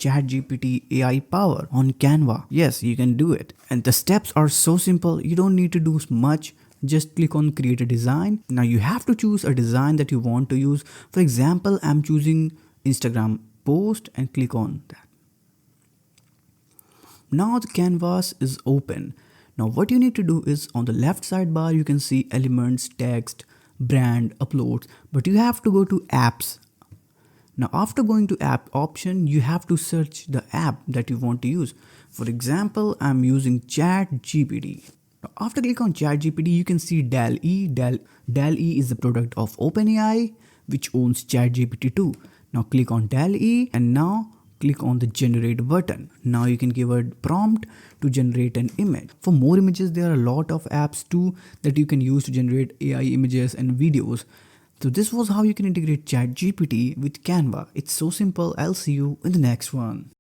ChatGPT AI power on Canva. Yes, you can do it. And the steps are so simple, you don't need to do much. Just click on create a design. Now you have to choose a design that you want to use. For example, I'm choosing Instagram post and click on that. Now the canvas is open. Now what you need to do is on the left sidebar you can see elements, text, brand, uploads, but you have to go to apps. Now after going to app option, you have to search the app that you want to use. For example, I'm using ChatGPT. Now after click on ChatGPT, you can see DAL-E. DAL-E is the product of OpenAI, which owns ChatGPT 2. Now click on DAL-E and now click on the generate button. Now you can give a prompt to generate an image. For more images, there are a lot of apps too that you can use to generate AI images and videos. So this was how you can integrate ChatGPT with Canva. It's so simple. I'll see you in the next one.